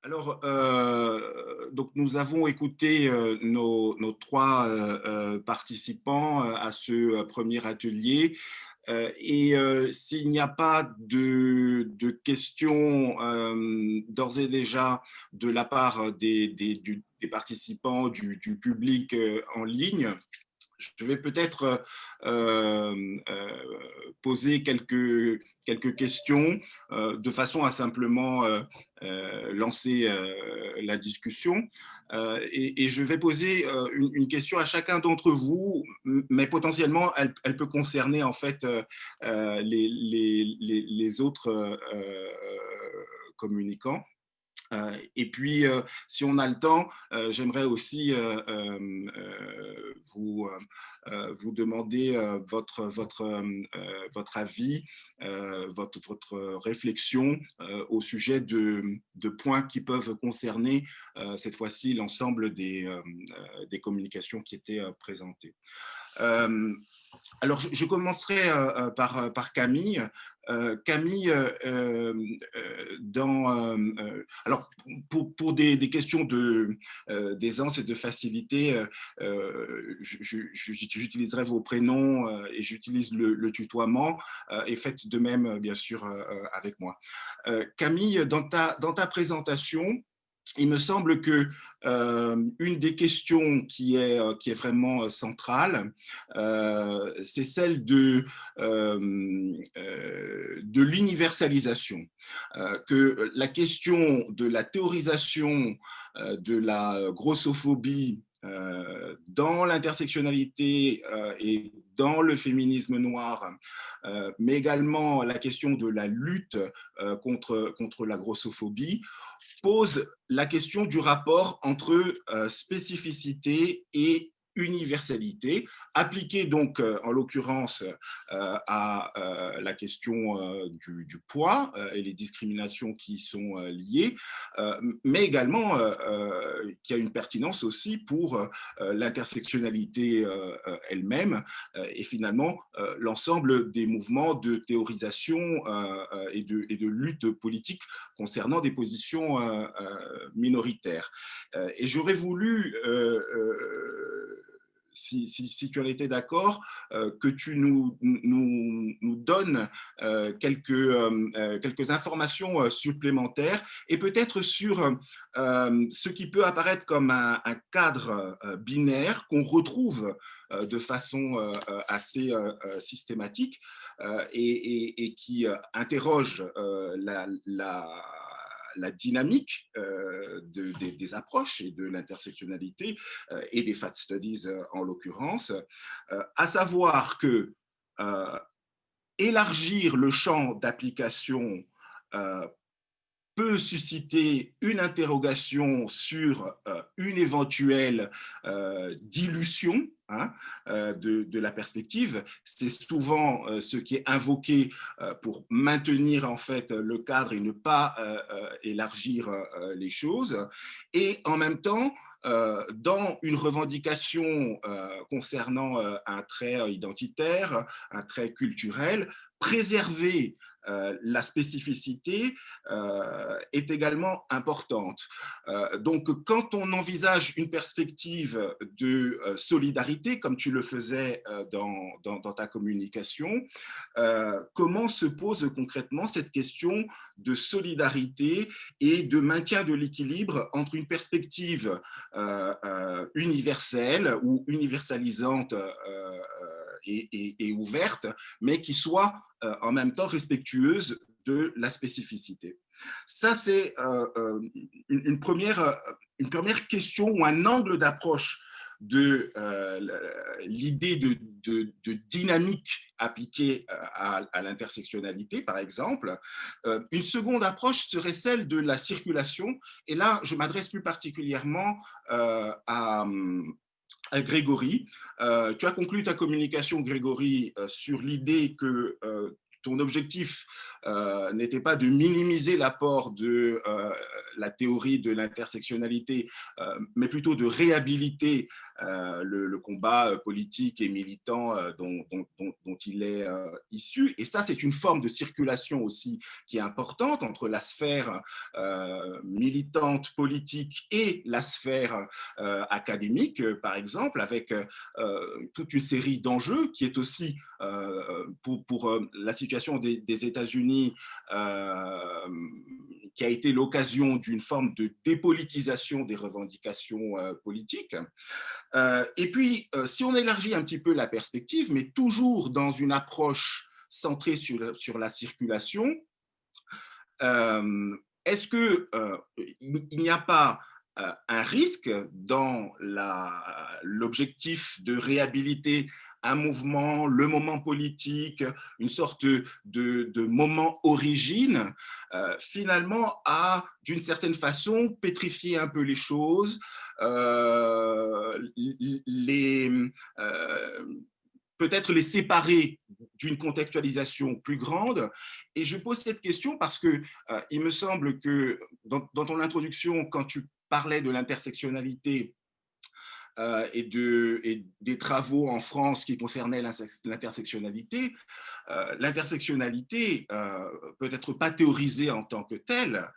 Alors, donc nous avons écouté nos trois participants à ce premier atelier. S'il n'y a pas de questions d'ores et déjà de la part des participants, du public en ligne, je vais peut-être poser quelques questions de façon à simplement lancer la discussion. Et je vais poser une question à chacun d'entre vous, mais potentiellement, elle peut concerner en fait les autres communicants. Et puis, si on a le temps, j'aimerais aussi vous demander votre avis, votre réflexion au sujet de points qui peuvent concerner cette fois-ci l'ensemble des communications qui étaient présentées. Euh, alors, je commencerai par Camille. Camille, alors pour des questions d'aisance et de facilité, j'utiliserai vos prénoms et j'utilise le tutoiement et faites de même, bien sûr, avec moi. Camille, dans ta présentation, il me semble que une des questions qui est vraiment centrale, c'est celle de l'universalisation. Que la question de la théorisation de la grossophobie dans l'intersectionnalité et dans le féminisme noir, mais également la question de la lutte contre la grossophobie, pose la question du rapport entre spécificité et universalité, appliquée donc en l'occurrence à la question du poids et les discriminations qui sont liées, mais également qui a une pertinence aussi pour l'intersectionnalité elle-même et finalement l'ensemble des mouvements de théorisation et de lutte politique concernant des positions minoritaires. Et j'aurais voulu, si tu en étais d'accord, que tu nous donnes quelques informations supplémentaires et peut-être sur ce qui peut apparaître comme un cadre binaire qu'on retrouve de façon assez systématique et qui interroge la dynamique des approches et de l'intersectionnalité et des fat studies en l'occurrence, à savoir que élargir le champ d'application peut susciter une interrogation sur une éventuelle dilution de la perspective. C'est souvent ce qui est invoqué pour maintenir en fait le cadre et ne pas élargir les choses. Et en même temps, dans une revendication concernant un trait identitaire, un trait culturel, préserver la spécificité est également importante. Donc, quand on envisage une perspective de solidarité, comme tu le faisais dans ta communication, comment se pose concrètement cette question de solidarité et de maintien de l'équilibre entre une perspective universelle ou universalisante et ouverte, mais qui soit en même temps respectueuse de la spécificité. Ça, c'est une première question ou un angle d'approche de l'idée de dynamique appliquée à l'intersectionnalité, par exemple. Une seconde approche serait celle de la circulation. Et là, je m'adresse plus particulièrement à Grégory. Tu as conclu ta communication, Grégory, sur l'idée que ton objectif n'était pas de minimiser l'apport de la théorie de l'intersectionnalité, mais plutôt de réhabiliter le combat politique et militant dont il est issu. Et ça, c'est une forme de circulation aussi qui est importante entre la sphère militante politique et la sphère académique, par exemple, avec toute une série d'enjeux qui est aussi pour la situation des États-Unis, qui a été l'occasion d'une forme de dépolitisation des revendications politiques. Et puis, si on élargit un petit peu la perspective, mais toujours dans une approche centrée sur la circulation, est-ce qu'il n'y a pas un risque dans l'objectif de réhabiliter un mouvement, le moment politique, une sorte de moment origine, finalement à, d'une certaine façon, pétrifier un peu les choses, peut-être les séparer d'une contextualisation plus grande. Et je pose cette question parce que il me semble que dans ton introduction, quand tu parlais de l'intersectionnalité et des travaux en France qui concernaient l'intersectionnalité, l'intersectionnalité peut être pas théorisée en tant que telle.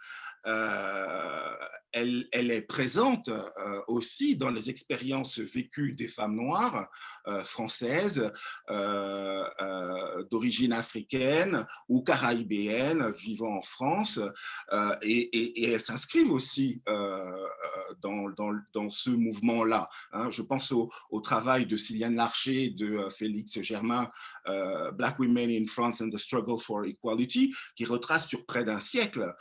Elle est présente aussi dans les expériences vécues des femmes noires françaises d'origine africaine ou caraïbéenne vivant en France, et elles s'inscrivent aussi dans ce mouvement-là. Hein. Je pense au travail de Sylviane Larcher, de Félix Germain, Black Women in France and the Struggle for Equality, qui retrace sur près d'un siècle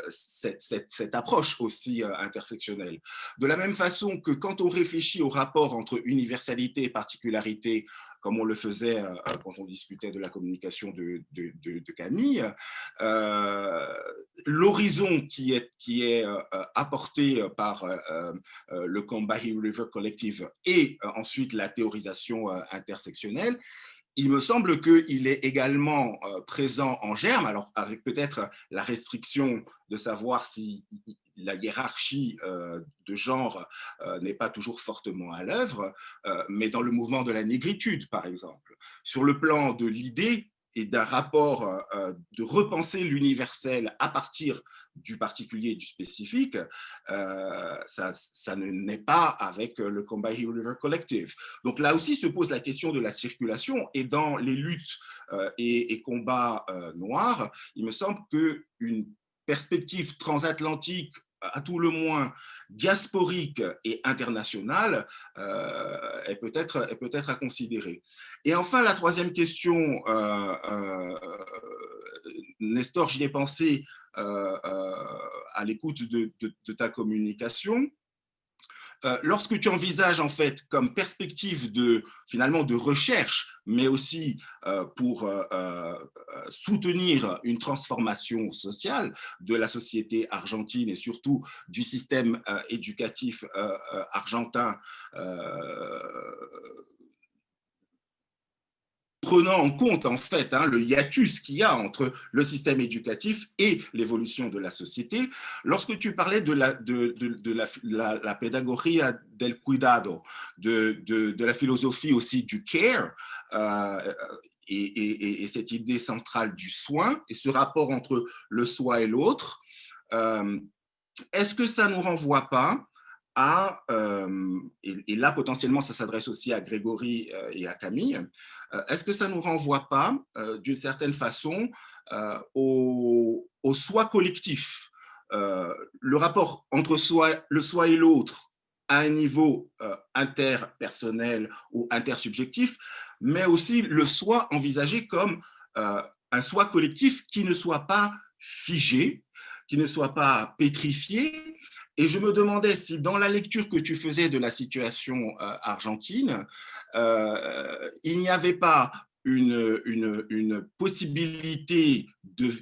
cette approche aussi intersectionnelle. De la même façon que quand on réfléchit au rapport entre universalité et particularité, comme on le faisait quand on discutait de la communication de Camille, l'horizon qui est apporté par le Combahee River Collective et ensuite la théorisation intersectionnelle, il me semble qu'il est également présent en germe, alors avec peut-être la restriction de savoir si la hiérarchie de genre n'est pas toujours fortement à l'œuvre, mais dans le mouvement de la négritude, par exemple. Sur le plan de l'idée et d'un rapport de repenser l'universel à partir du particulier et du spécifique, ça n'est pas avec le Combahee River Collective. Donc là aussi se pose la question de la circulation, et dans les luttes et combats noirs, il me semble qu'une perspective transatlantique, à tout le moins diasporique et internationale, est peut-être à considérer. Et enfin, la troisième question, Nestor, j'y ai pensé à l'écoute de ta communication. Lorsque tu envisages en fait comme perspective finalement de recherche, mais aussi pour soutenir une transformation sociale de la société argentine et surtout du système éducatif argentin, prenant en compte en fait le hiatus qu'il y a entre le système éducatif et l'évolution de la société. Lorsque tu parlais de la pédagogie del cuidado, de la philosophie aussi du care, et cette idée centrale du soin et ce rapport entre le soi et l'autre, est-ce que ça ne nous renvoie pas à, et là potentiellement ça s'adresse aussi à Grégory et à Camille, est-ce que ça ne nous renvoie pas d'une certaine façon au soi collectif, le rapport entre le soi et l'autre à un niveau interpersonnel ou intersubjectif, mais aussi le soi envisagé comme un soi collectif qui ne soit pas figé, qui ne soit pas pétrifié. Et je me demandais si dans la lecture que tu faisais de la situation argentine, il n'y avait pas une possibilité de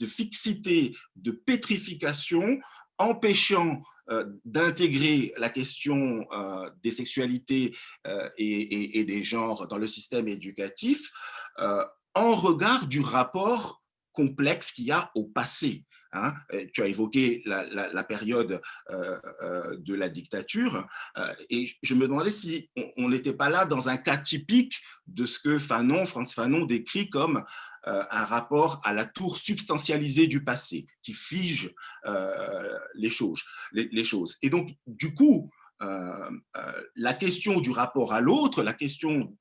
fixité, de pétrification, empêchant d'intégrer la question des sexualités et des genres dans le système éducatif, en regard du rapport complexe qu'il y a au passé. Hein. Tu as évoqué la période de la dictature, et je me demandais si on n'était pas là dans un cas typique de ce que Frantz Fanon décrit comme un rapport à la tour substantialisée du passé, qui fige les choses. Les choses. Et donc, du coup, la question du rapport à l'autre, la question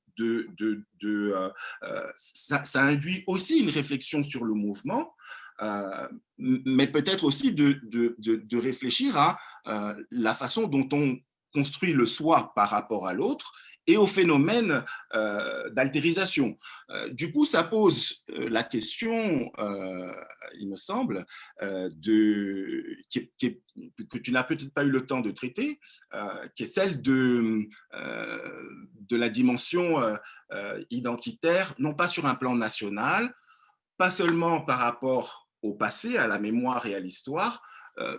ça induit aussi une réflexion sur le mouvement, mais peut-être aussi de réfléchir à la façon dont on construit le soi par rapport à l'autre et au phénomène d'altérisation. Du coup, ça pose la question, il me semble, que tu n'as peut-être pas eu le temps de traiter, qui est celle de la dimension identitaire, non pas sur un plan national, pas seulement par rapport au passé, à la mémoire et à l'histoire,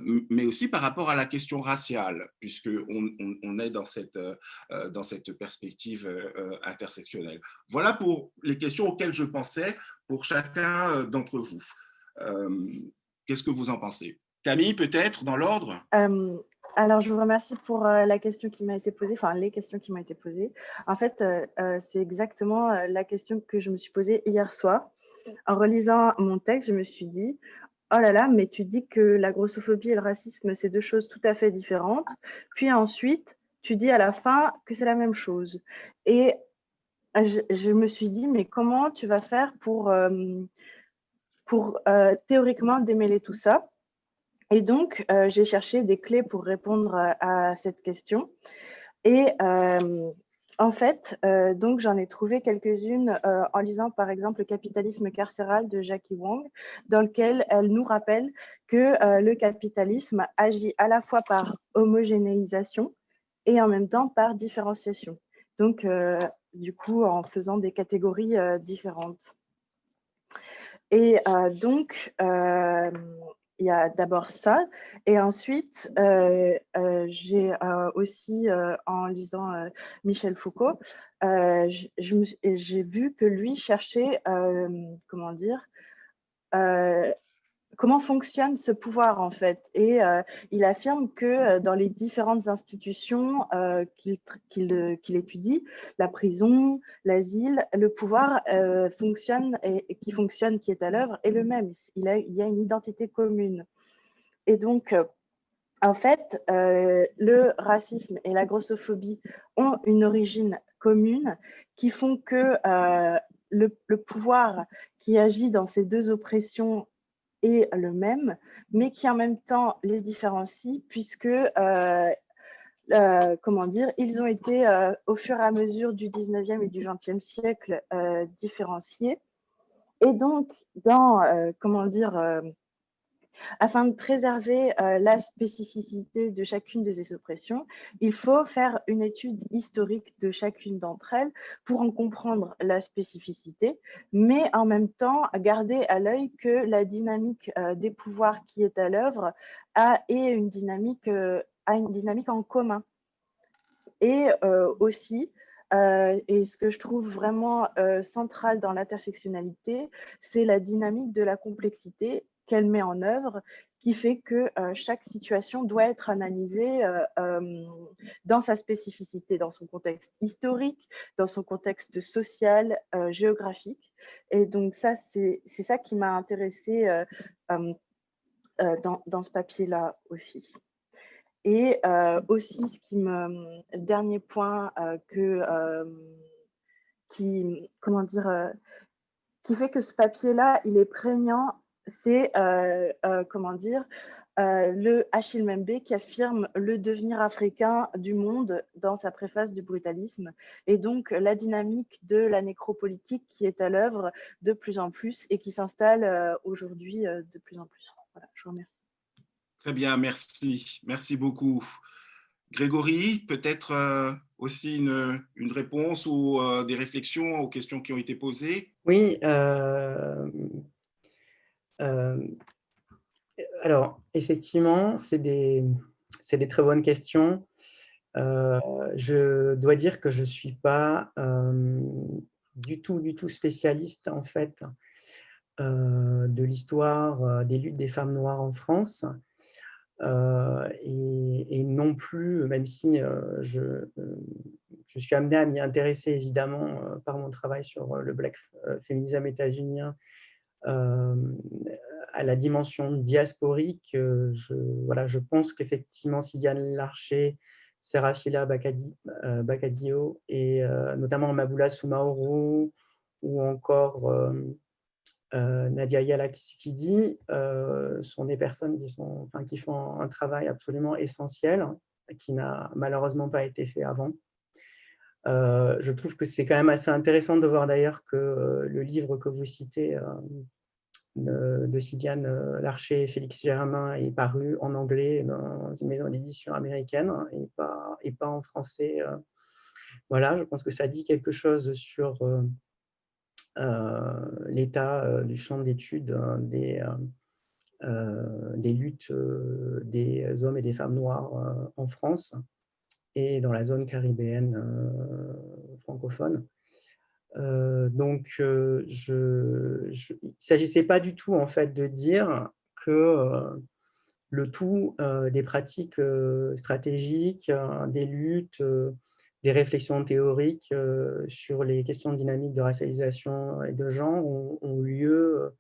mais aussi par rapport à la question raciale, puisqu'on est dans cette perspective intersectionnelle. Voilà pour les questions auxquelles je pensais pour chacun d'entre vous. Qu'est-ce que vous en pensez? Camille, peut-être, dans l'ordre? Alors, je vous remercie pour la question qui m'a été posée, enfin les questions qui m'ont été posées. En fait, c'est exactement la question que je me suis posée hier soir. En relisant mon texte, je me suis dit, oh là là, mais tu dis que la grossophobie et le racisme, c'est deux choses tout à fait différentes. Puis ensuite, tu dis à la fin que c'est la même chose. Et je me suis dit, mais comment tu vas faire pour théoriquement démêler tout ça? Et donc, j'ai cherché des clés pour répondre à cette question. Et en fait, donc j'en ai trouvé quelques-unes en lisant par exemple Le capitalisme carcéral de Jackie Wong, dans lequel elle nous rappelle que le capitalisme agit à la fois par homogénéisation et en même temps par différenciation. Donc, du coup, en faisant des catégories différentes. Et donc, il y a d'abord ça. Et ensuite, j'ai aussi, en lisant Michel Foucault, j'ai vu que lui cherchait, comment dire, comment fonctionne ce pouvoir en fait. Et il affirme que dans les différentes institutions qu'il étudie, la prison, l'asile, le pouvoir fonctionne et qui fonctionne, qui est à l'œuvre, est le même. Il y a une identité commune. Et donc, en fait, le racisme et la grossophobie ont une origine commune qui font que le pouvoir qui agit dans ces deux oppressions est le même, mais qui en même temps les différencie, puisque comment dire, ils ont été au fur et à mesure du 19e et du 20e siècle différenciés. Et donc, dans, comment dire, afin de préserver la spécificité de chacune de ces oppressions, il faut faire une étude historique de chacune d'entre elles pour en comprendre la spécificité, mais en même temps garder à l'œil que la dynamique des pouvoirs qui est à l'œuvre a une dynamique en commun. Et aussi, et ce que je trouve vraiment central dans l'intersectionnalité, c'est la dynamique de la complexité qu'elle met en œuvre, qui fait que chaque situation doit être analysée dans sa spécificité, dans son contexte historique, dans son contexte social, géographique. Et donc ça, c'est ça qui m'a intéressée dans ce papier-là aussi. Et aussi, le dernier point qui fait que ce papier-là, il est prégnant, c'est le Achille Mbembe qui affirme le devenir africain du monde dans sa préface du brutalisme, et donc la dynamique de la nécropolitique qui est à l'œuvre de plus en plus et qui s'installe aujourd'hui de plus en plus. Voilà, je vous remercie. Très bien, merci. Merci beaucoup. Grégory, peut-être aussi une réponse ou des réflexions aux questions qui ont été posées? Oui, alors effectivement, c'est des très bonnes questions. Je dois dire que je ne suis pas du tout spécialiste, en fait, de l'histoire des luttes des femmes noires en France. Et non plus, même si je suis amenée à m'y intéresser évidemment par mon travail sur le Black féminisme états-unien, à la dimension diasporique, voilà, je pense qu'effectivement Sylviane Larcher, Serafila Bakadio et notamment Maboula Soumaoro ou encore Nadia Yala-Kidi sont des personnes qui font un travail absolument essentiel, qui n'a malheureusement pas été fait avant. Je trouve que c'est quand même assez intéressant de voir d'ailleurs que le livre que vous citez de Sylviane Larcher et Félix Germain est paru en anglais dans une maison d'édition américaine et pas en français. Voilà, je pense que ça dit quelque chose sur l'état du champ d'études des luttes des hommes et des femmes noirs en France et dans la zone caribéenne francophone. Donc, il ne s'agissait pas du tout en fait de dire que le tout des pratiques stratégiques, des luttes, des réflexions théoriques sur les questions dynamiques de racialisation et de genre ont eu lieu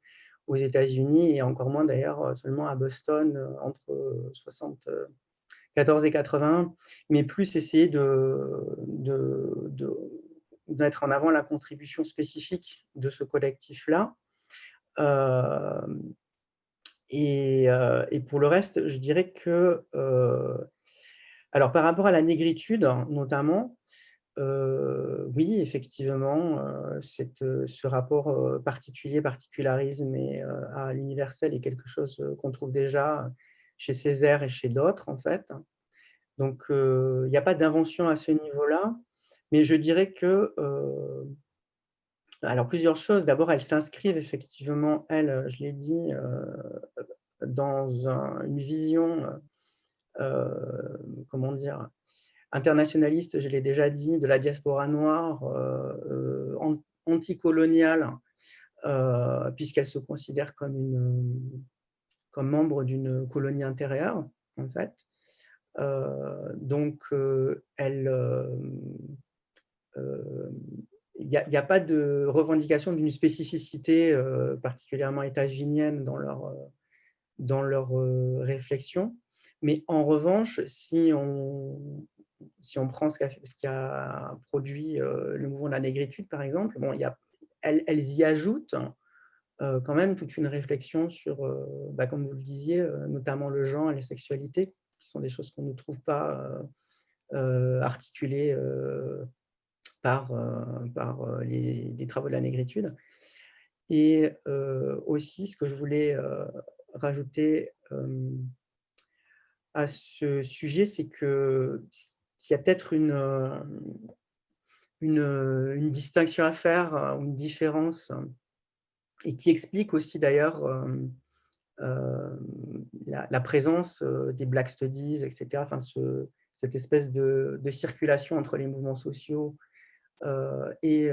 aux États-Unis et encore moins d'ailleurs seulement à Boston entre 74 et 80, mais plus essayer de mettre en avant la contribution spécifique de ce collectif-là. Et pour le reste, je dirais que, alors par rapport à la négritude notamment, oui, effectivement, ce rapport particularisme et à l'universel est quelque chose qu'on trouve déjà chez Césaire et chez d'autres, en fait. Donc, il n'y a pas d'invention à ce niveau-là, mais je dirais que, alors plusieurs choses. D'abord, elles s'inscrivent effectivement, je l'ai dit, dans une vision, comment dire, internationaliste, je l'ai déjà dit, de la diaspora noire, anticoloniale, puisqu'elle se considère comme membre d'une colonie intérieure, en fait. Donc, il n'y a pas de revendication d'une spécificité particulièrement états-unienne dans leur réflexion. Mais en revanche, si on prend ce qui a produit le mouvement de la négritude, par exemple, bon, elles y ajoutent quand même toute une réflexion sur, comme vous le disiez, notamment le genre et les sexualités, qui sont des choses qu'on ne trouve pas articulées par les travaux de la négritude. Et aussi, ce que je voulais rajouter à ce sujet, c'est qu'il y a peut-être une distinction à faire, une différence, et qui explique aussi d'ailleurs la présence des Black Studies, etc. Enfin, cette espèce de circulation entre les mouvements sociaux et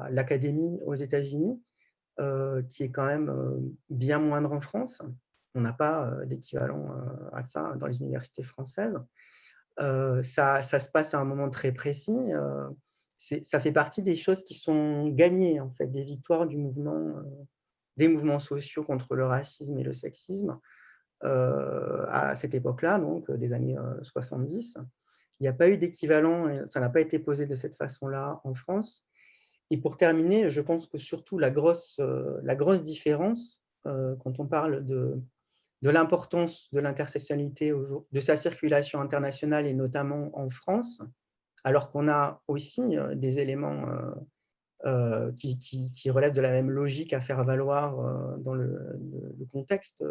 l'académie aux États-Unis, qui est quand même bien moindre en France. On n'a pas d'équivalent à ça dans les universités françaises. Ça se passe à un moment très précis. Ça fait partie des choses qui sont gagnées, en fait, des victoires des mouvements sociaux contre le racisme et le sexisme à cette époque-là, donc des années 70. Il n'y a pas eu d'équivalent, ça n'a pas été posé de cette façon-là en France. Et pour terminer, je pense que surtout la grosse différence, quand on parle de l'importance de l'intersectionnalité, de sa circulation internationale et notamment en France, alors qu'on a aussi des éléments qui relèvent de la même logique à faire valoir dans le contexte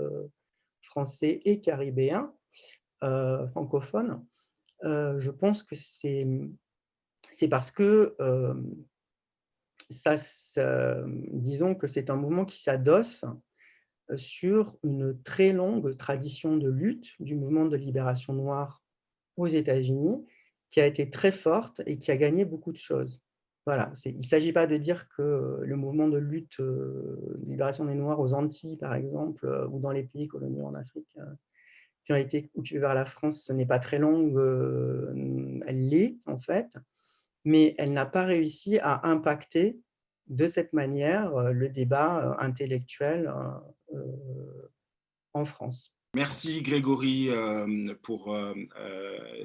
français et caribéen, francophone, je pense que c'est parce que disons que c'est un mouvement qui s'adosse sur une très longue tradition de lutte du mouvement de libération noire aux États-Unis, qui a été très forte et qui a gagné beaucoup de choses. Voilà, il ne s'agit pas de dire que le mouvement de lutte, de libération des Noirs aux Antilles, par exemple, ou dans les pays coloniaux en Afrique, qui ont été occupés par la France, ce n'est pas très longue, elle l'est en fait, mais elle n'a pas réussi à impacter de cette manière le débat intellectuel en France. Merci Grégory pour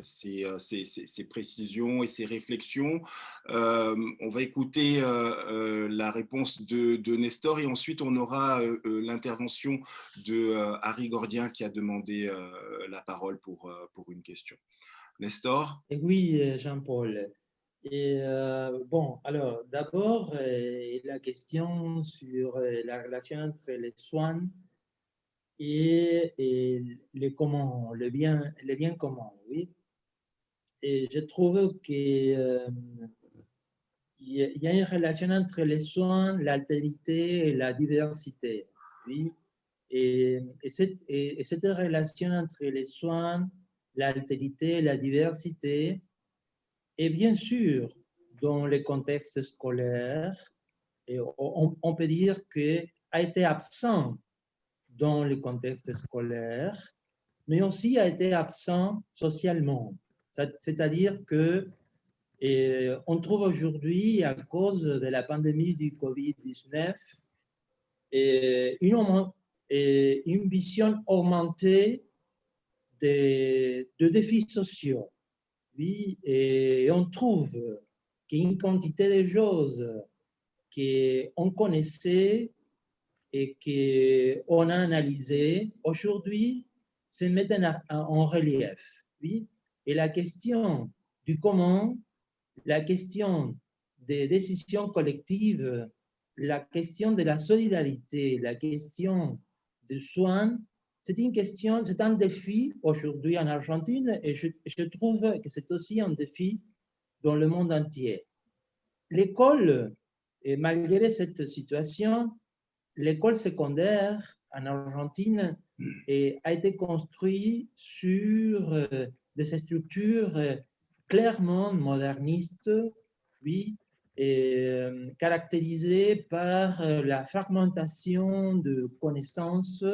ces précisions et ces réflexions. On va écouter la réponse de Nestor et ensuite on aura l'intervention de Harry Gordien qui a demandé la parole pour une question. Nestor? Et oui, Jean-Paul. Et bon, alors d'abord, la question sur la relation entre les soins et le commun, le bien commun, oui. Et je trouve qu'il y a une relation entre les soins, l'altérité et la diversité, oui. Et cette relation entre les soins, l'altérité et la diversité est bien sûr dans le contexte scolaire, et on peut dire qu'elle a été absent dans le contexte scolaire, mais aussi a été absent socialement. C'est-à-dire que on trouve aujourd'hui, à cause de la pandémie du Covid-19, une vision augmentée de défis sociaux. Oui, et on trouve qu'une quantité de choses qu'on connaissait et qu'on a analysées, aujourd'hui, se mettent en relief. Oui? Et la question du comment, la question des décisions collectives, la question de la solidarité, la question du soin, c'est une question, c'est un défi aujourd'hui en Argentine et je trouve que c'est aussi un défi dans le monde entier. L'école, et malgré cette situation, l'école secondaire en Argentine a été construite sur des structures clairement modernistes, oui, caractérisées par la fragmentation de connaissances,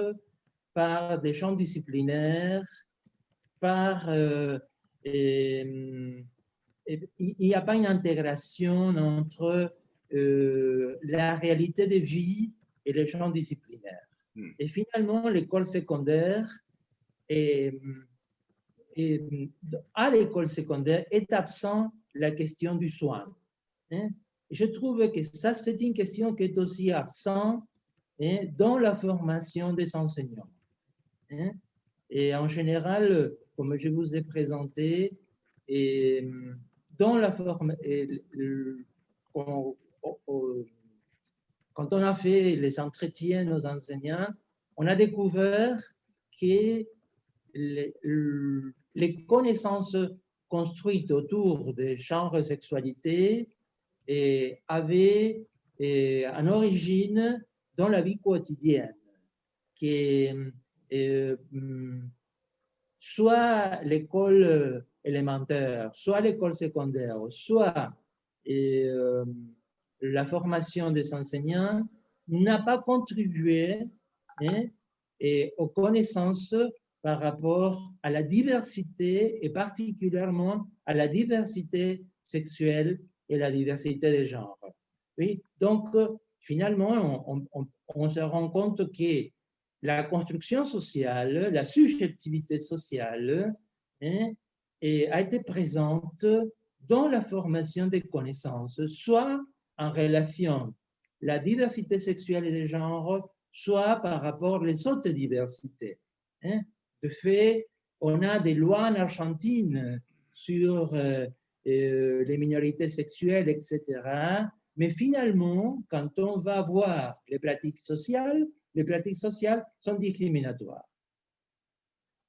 par des champs disciplinaires, par... il n'y a pas une intégration entre la réalité de vie et les champs disciplinaires. Et finalement, l'école secondaire, à l'école secondaire, est absent la question du soin. Je trouve que ça, c'est une question qui est aussi absente dans la formation des enseignants. Et en général, comme je vous ai présenté, dans la quand on a fait les entretiens aux enseignants, on a découvert que les connaissances construites autour des genres et sexualité avaient en origine dans la vie quotidienne, que soit l'école élémentaire, soit l'école secondaire, soit la formation des enseignants n'a pas contribué aux connaissances par rapport à la diversité et particulièrement à la diversité sexuelle et la diversité des genres. Oui, donc finalement, on se rend compte que la construction sociale, la susceptibilité sociale a été présente dans la formation des connaissances, soit en relation la diversité sexuelle et des genres, soit par rapport aux autres diversités. De fait, on a des lois en Argentine sur les minorités sexuelles, etc. Mais finalement, quand on va voir les pratiques sociales sont discriminatoires.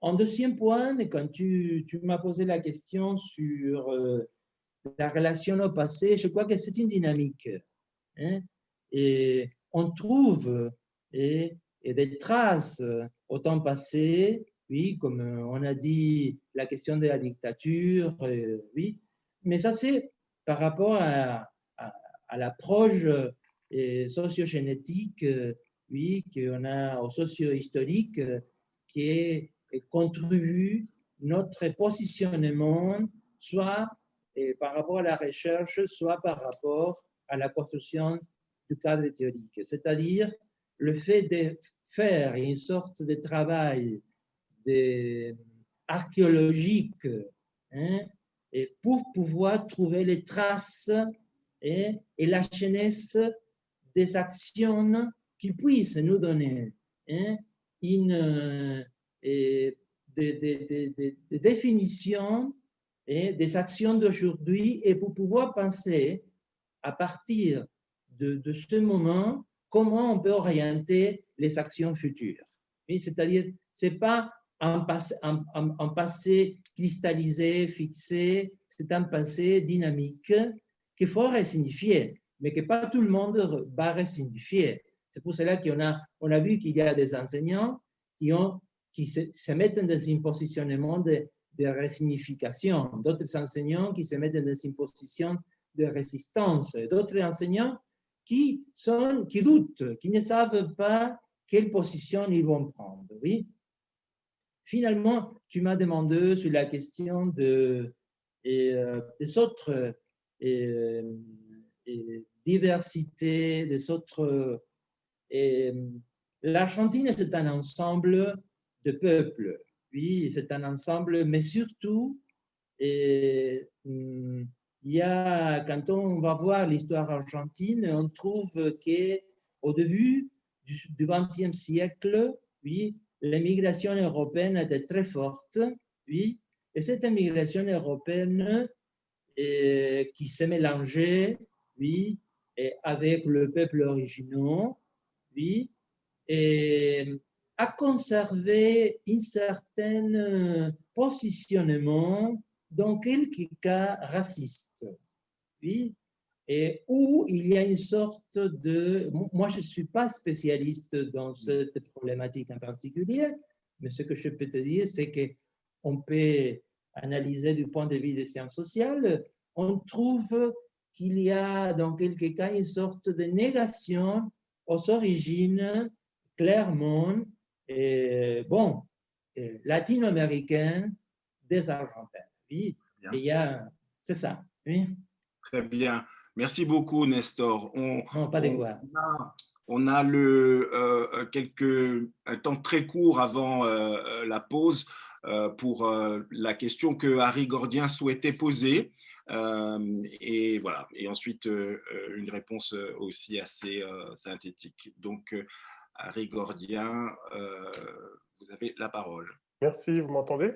En deuxième point, quand tu m'as posé la question sur la relation au passé, je crois que c'est une dynamique. Et on trouve des traces au temps passé, oui, comme on a dit, la question de la dictature, oui, mais ça c'est par rapport à à l'approche socio-génétique, oui, qu'on a au socio-historique, qui contribue notre positionnement, soit par rapport à la recherche, soit par rapport à la construction du cadre théorique. C'est-à-dire le fait de faire une sorte de travail archéologique, hein, et pour pouvoir trouver les traces et la genèse des actions qui puissent nous donner, hein, une des définitions et des actions d'aujourd'hui, et pour pouvoir penser à partir de ce moment comment on peut orienter les actions futures. C'est-à-dire, ce n'est pas un passé cristallisé, fixé, c'est un passé dynamique qu'il faut resignifier, mais que pas tout le monde va resignifier. C'est pour cela qu'on a vu qu'il y a des enseignants qui se mettent dans un positionnement de resignification, d'autres enseignants qui se mettent dans une position de résistance, d'autres enseignants qui doutent, qui ne savent pas quelle position ils vont prendre. Oui. Finalement, tu m'as demandé sur la question des autres diversités, des autres. L'Argentine, c'est un ensemble de peuples. Oui, c'est un ensemble, mais surtout, quand on va voir l'histoire argentine, on trouve qu'au début du XXe siècle, oui, l'immigration européenne était très forte, oui, et cette immigration européenne qui s'est mélangée, oui, avec le peuple original, oui, et a conservé un certain positionnement dans quelques cas racistes, oui, et où il y a une sorte de... Moi, je ne suis pas spécialiste dans cette problématique en particulier, mais ce que je peux te dire, c'est qu'on peut analyser du point de vue des sciences sociales, on trouve qu'il y a dans quelques cas une sorte de négation aux origines clairement latino-américaines des Argentins. Oui, c'est ça. Oui. Très bien. Merci beaucoup, Nestor. Non, pas de quoi. On a un temps très court avant la pause pour la question que Harry Gordien souhaitait poser. Et voilà. Et ensuite, une réponse aussi assez synthétique. Donc, Harry Gordien, vous avez la parole. Merci, vous m'entendez?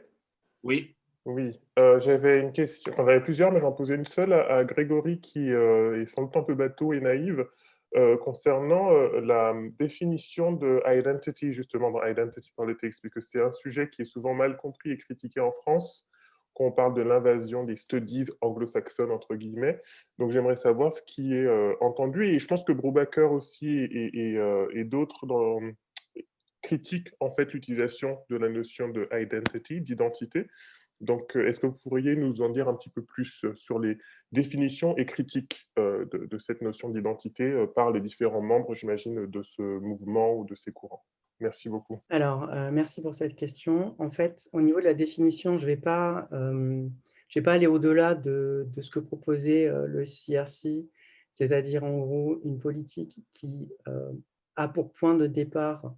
Oui. Oui, j'avais une question, enfin j'en avais plusieurs, mais j'en posais une seule à Grégory qui est sans doute un peu bateau et naïve concernant la définition de identity, justement dans Identity Politics, parce que c'est un sujet qui est souvent mal compris et critiqué en France quand on parle de l'invasion des studies anglo-saxonnes, entre guillemets. Donc j'aimerais savoir ce qui est entendu, et je pense que Brubaker aussi et d'autres critiquent en fait l'utilisation de la notion de identity, d'identité. Donc, est-ce que vous pourriez nous en dire un petit peu plus sur les définitions et critiques de cette notion d'identité par les différents membres, j'imagine, de ce mouvement ou de ces courants? Merci beaucoup. Alors, merci pour cette question. En fait, au niveau de la définition, je ne vais pas aller au-delà de ce que proposait le CRC, c'est-à-dire en gros une politique qui a pour point de départ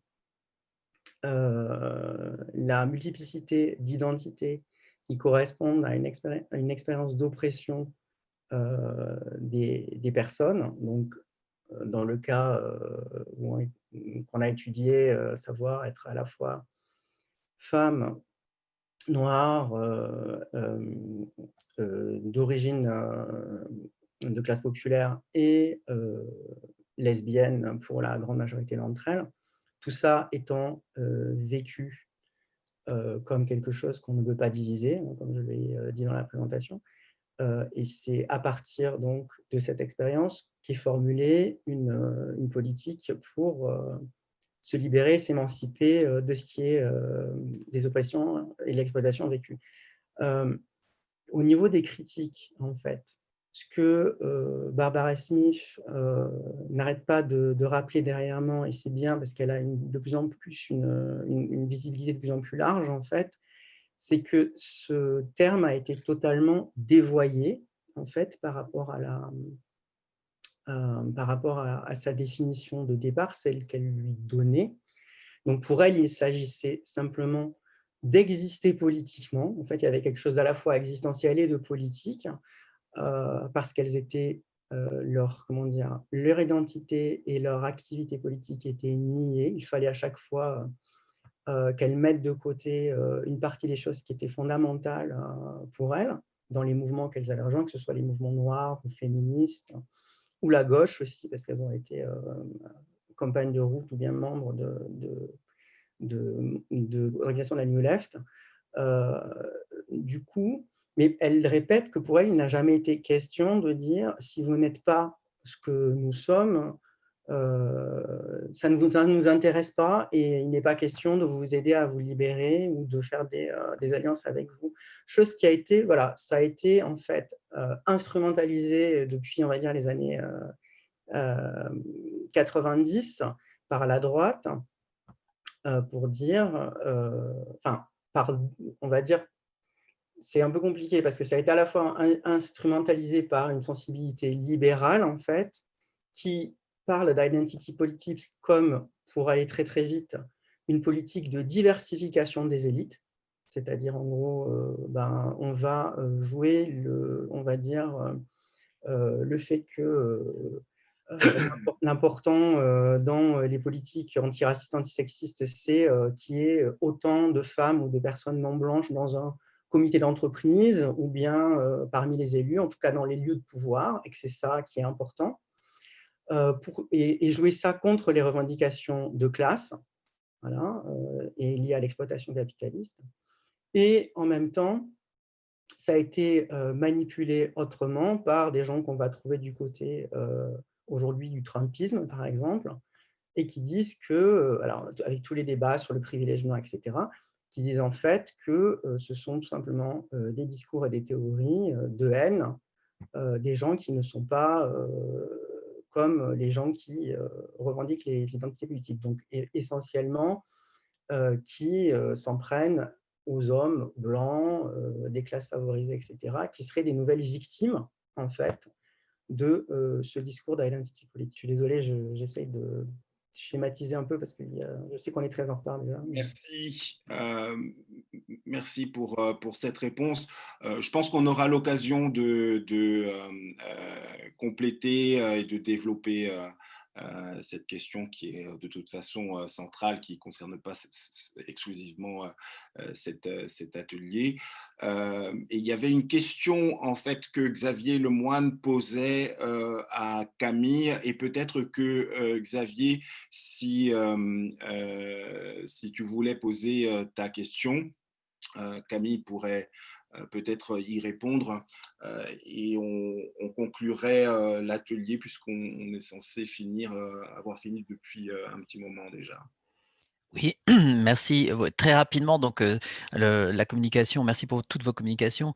la multiplicité d'identités qui correspondent à une expérience d'oppression des personnes. Donc, dans le cas qu'on a étudié, savoir être à la fois femme, noire, d'origine de classe populaire et lesbienne pour la grande majorité d'entre elles, tout ça étant vécu comme quelque chose qu'on ne peut pas diviser, comme je l'ai dit dans la présentation. Et c'est à partir donc de cette expérience qu'est formulée une politique pour se libérer, s'émanciper de ce qui est des oppressions et l'exploitation vécue. Au niveau des critiques, en fait, ce que Barbara Smith n'arrête pas de rappeler derrière moi, et c'est bien parce qu'elle a de plus en plus une visibilité de plus en plus large, en fait, c'est que ce terme a été totalement dévoyé, en fait, par rapport à sa définition de départ, celle qu'elle lui donnait. Donc, pour elle, il s'agissait simplement d'exister politiquement. En fait, il y avait quelque chose d'à la fois existentiel et de politique, parce qu'elles étaient, leur identité et leur activité politique étaient niées. Il fallait à chaque fois qu'elles mettent de côté une partie des choses qui étaient fondamentales pour elles, dans les mouvements qu'elles avaient rejoints, que ce soit les mouvements noirs ou féministes, ou la gauche aussi, parce qu'elles ont été compagnes de route ou bien membres de l'organisation de la New Left. Du coup, mais elle répète que pour elle, il n'a jamais été question de dire si vous n'êtes pas ce que nous sommes, ça ne nous intéresse pas et il n'est pas question de vous aider à vous libérer ou de faire des alliances avec vous. Chose qui a été, voilà, ça a été en fait instrumentalisé depuis, on va dire, les années 90 par la droite pour dire, on va dire, c'est un peu compliqué parce que ça a été à la fois instrumentalisé par une sensibilité libérale, en fait, qui parle d'identity politics comme, pour aller très très vite, une politique de diversification des élites, c'est-à-dire en gros, on va jouer on va dire, le fait que l'important dans les politiques antiracistes, antisexistes, c'est qu'il y ait autant de femmes ou de personnes non blanches dans un comité d'entreprise ou bien parmi les élus, en tout cas dans les lieux de pouvoir, et que c'est ça qui est important, et jouer ça contre les revendications de classe, voilà, et liées à l'exploitation capitaliste. Et en même temps, ça a été manipulé autrement par des gens qu'on va trouver du côté aujourd'hui du Trumpisme, par exemple, et qui disent que, alors, avec tous les débats sur le privilège noir, etc., qui disent en fait que ce sont tout simplement des discours et des théories de haine des gens qui ne sont pas comme les gens qui revendiquent les identités politiques. Donc, essentiellement, qui s'en prennent aux hommes blancs, des classes favorisées, etc., qui seraient des nouvelles victimes, en fait, de ce discours d'identity politique. Je suis désolé, j'essaye de schématiser un peu parce que je sais qu'on est très en retard déjà. Merci. Merci pour cette réponse. Je pense qu'on aura l'occasion de compléter et de développer cette question qui est de toute façon centrale, qui ne concerne pas exclusivement cet atelier. Et il y avait une question en fait que Xavier Lemoine posait à Camille, et peut-être que Xavier, si tu voulais poser ta question, Camille pourrait peut-être y répondre et on conclurait l'atelier puisqu'on est censé avoir fini depuis un petit moment déjà. Oui, merci. Très rapidement, donc la communication, merci pour toutes vos communications,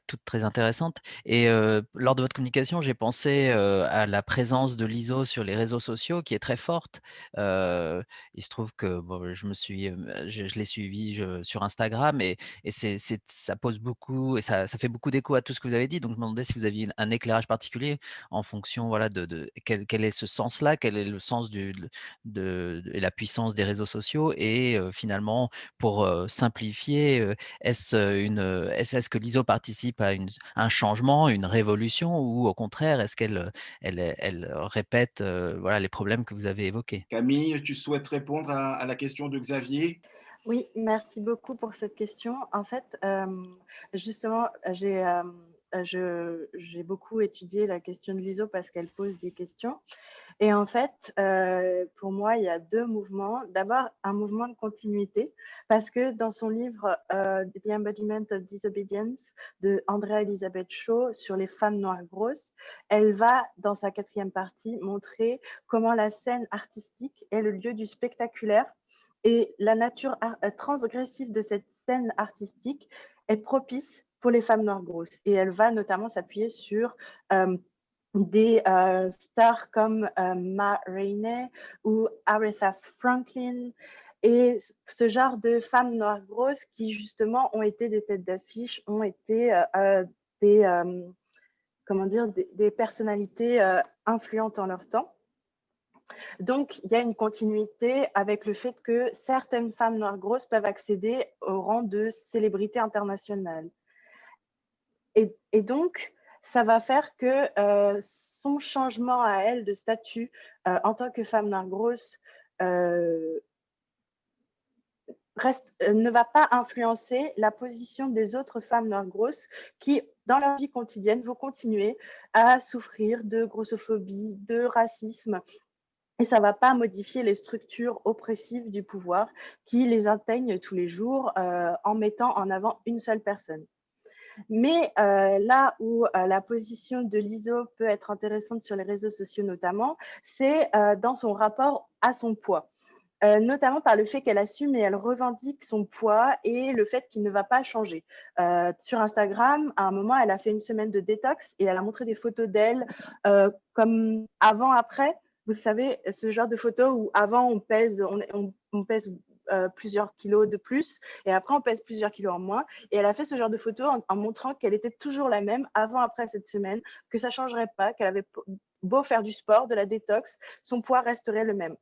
toutes très intéressantes. Et lors de votre communication, j'ai pensé à la présence de l'ISO sur les réseaux sociaux qui est très forte. Il se trouve que bon, je l'ai suivi sur Instagram et ça pose beaucoup, et ça fait beaucoup d'écho à tout ce que vous avez dit. Donc, je me demandais si vous aviez un éclairage particulier en fonction, voilà, de quel est ce sens-là, quel est le sens et la puissance des réseaux sociaux. Et finalement, pour simplifier, est-ce que l'ISO participe à un changement, une révolution, ou au contraire, est-ce qu'elle répète voilà, les problèmes que vous avez évoqués? Camille, tu souhaites répondre à la question de Xavier? Oui, merci beaucoup pour cette question. En fait, justement, j'ai beaucoup étudié la question de l'ISO parce qu'elle pose des questions. Et en fait, pour moi, il y a deux mouvements. D'abord, un mouvement de continuité, parce que dans son livre The Embodiment of Disobedience de Andrea Elizabeth Shaw sur les femmes noires grosses, elle va, dans sa 4e partie, montrer comment la scène artistique est le lieu du spectaculaire et la nature transgressive de cette scène artistique est propice pour les femmes noires grosses. Et elle va notamment s'appuyer sur des stars comme Ma Rainey ou Aretha Franklin, et ce genre de femmes noires grosses qui justement ont été des têtes d'affiche, ont été des personnalités influentes en leur temps. Donc, il y a une continuité avec le fait que certaines femmes noires grosses peuvent accéder au rang de célébrité internationale. Et donc, ça va faire que son changement à elle de statut en tant que femme noire grosse ne va pas influencer la position des autres femmes noires grosses qui, dans leur vie quotidienne, vont continuer à souffrir de grossophobie, de racisme. Et ça ne va pas modifier les structures oppressives du pouvoir qui les atteignent tous les jours en mettant en avant une seule personne. Mais là où la position de Lizzo peut être intéressante sur les réseaux sociaux notamment, c'est dans son rapport à son poids. Notamment par le fait qu'elle assume et elle revendique son poids et le fait qu'il ne va pas changer. Sur Instagram, à un moment, elle a fait une semaine de détox et elle a montré des photos d'elle comme avant-après. Vous savez, ce genre de photos où avant, on pèse plusieurs kilos de plus et après, on pèse plusieurs kilos en moins. Et elle a fait ce genre de photos en montrant qu'elle était toujours la même avant-après cette semaine, que ça ne changerait pas, qu'elle avait beau faire du sport, de la détox, son poids resterait le même.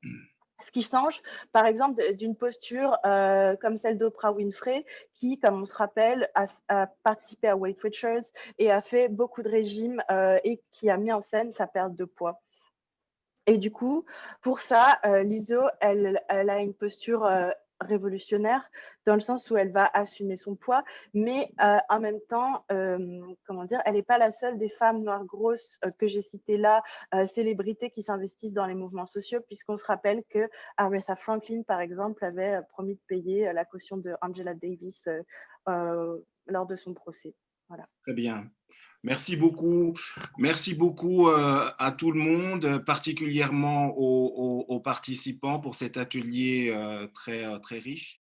Ce qui change, par exemple, d'une posture comme celle d'Oprah Winfrey, qui, comme on se rappelle, a participé à Weight Watchers et a fait beaucoup de régimes et qui a mis en scène sa perte de poids. Et du coup, pour ça, Lizzo, elle a une posture révolutionnaire dans le sens où elle va assumer son poids, mais en même temps, elle n'est pas la seule des femmes noires grosses que j'ai citées là, célébrités qui s'investissent dans les mouvements sociaux, puisqu'on se rappelle que Aretha Franklin, par exemple, avait promis de payer la caution de Angela Davis lors de son procès. Voilà. Très bien. Merci beaucoup. Merci beaucoup à tout le monde, particulièrement aux participants pour cet atelier très riche.